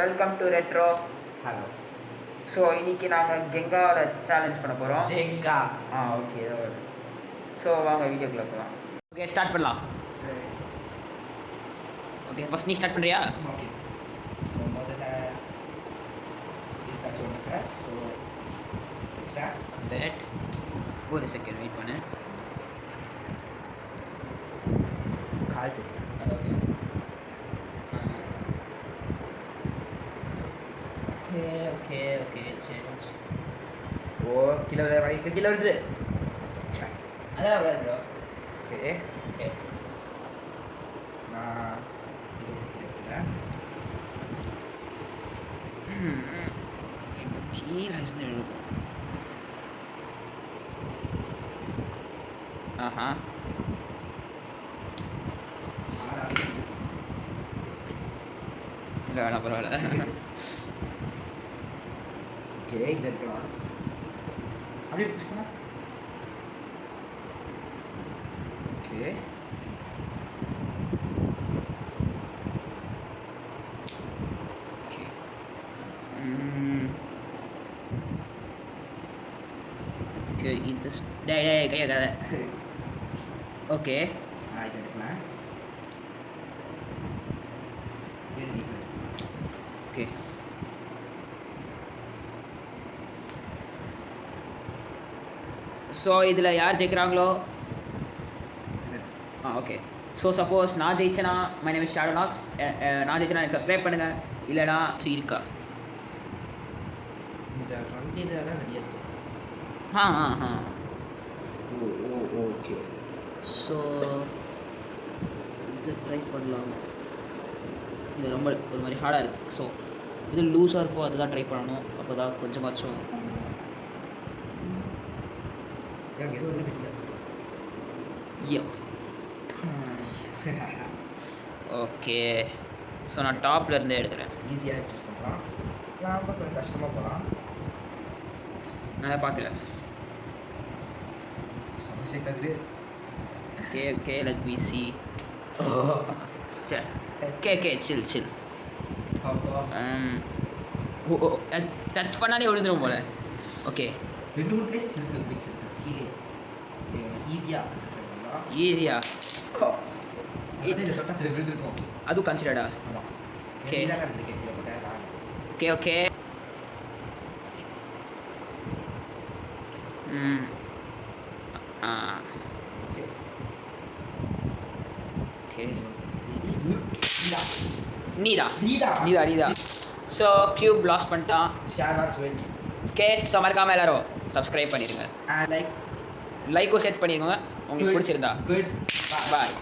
Welcome to retro. Hello. So இன்னைக்கு நாங்கள் கெங்காவில் challenge பண்ண போகிறோம். ஜெங்கா. ஓகே ஏதோ வருது. ஸோ வாங்க வீடியோக்குள்ளே போகலாம். ஓகே ஸ்டார்ட் பண்ணலாம். ஓகே ஃபஸ்ட் நீ ஸ்டார்ட் பண்ணுறியா? ஓகே. ஸோ முதல்ல இதுக்காச்சும் ஒன்று. So start. பேட் ஒரு செகண்ட் வெயிட் பண்ணு. கால் தட்டு. Okay okay okay okay change. ஓ கீழே வைக்க கீழே விட்டுரு. அதெல்லாம் வராது ப்ரோ. ஓகே ஓகே நான் இது எடுத்துட்டேன். கீழே இருந்து எழுதும். ஆஹா இல்லை வேணாம் பரவாயில்ல. ஓகே இது இருக்கலாம். அப்படியே புஷ் பண்ணா. ஓகே ஓகே ஓகே இந்த கையை கதை. ஓகே இது எடுக்கலாம். எழுதி ஓகே ஸோ இதில் யார் ஜெயிக்கிறாங்களோ ஓகே. ஸோ சப்போஸ் நான் ஜெயிச்சேன்னா my name is Shadow Knox. நான் ஜெயிச்சேன்னா எனக்கு சப்ஸ்கிரைப் பண்ணுங்கள். இல்லைனா இருக்கா இந்த வண்டியிலலாம் வெளியேற்றும். ஆ ஓ ஓ ஓகே. ஸோ இது ட்ரை பண்ணலாம். இது ரொம்ப ஒரு மாதிரி ஹார்டாக இருக்குது. ஸோ இது லூஸாக இருக்கோ அதுதான் ட்ரை பண்ணணும். அப்போ தான் கொஞ்சமாச்சும் எனக்கு எதுவும் ஒன்று பிடிக்கல. ஓகே ஸோ நான் டாப்பில் இருந்தே எடுக்கிறேன். ஈஸியாக சூஸ் பண்ணலாம். நான் கொஞ்சம் கஷ்டமாக போகலாம். நான் பார்க்கல. சமஸ்கைக்காக okay okay let me see. Okay chill chill. ஓ டச் பண்ணாலே விழுந்துடும் போல. ஓகே 2-3 பிளேசஸ் இருக்குது. பிக்ஸ் இருக்குது கீழே. ஈஸியாக இதில் தொட்டா சில விழுந்துருக்கும். அதுவும் கன்சிடர்டா. ஆமாம். ஓகே கீழே போட்டேன். ஓகே ஓகே ஓகே நீதா நீதா நீதா. ஸோ கியூப் லாஸ் பண்ணிட்டான். ஷேர் வெட்டி. ஓகே ஸோ மறக்காமல் எல்லாரும் சப்ஸ்கிரைப் பண்ணிடுங்க. லைக் லைக்கும் சேர்த்து பண்ணிக்கோங்க உங்களுக்கு பிடிச்சிருந்தா. குட் பாய்.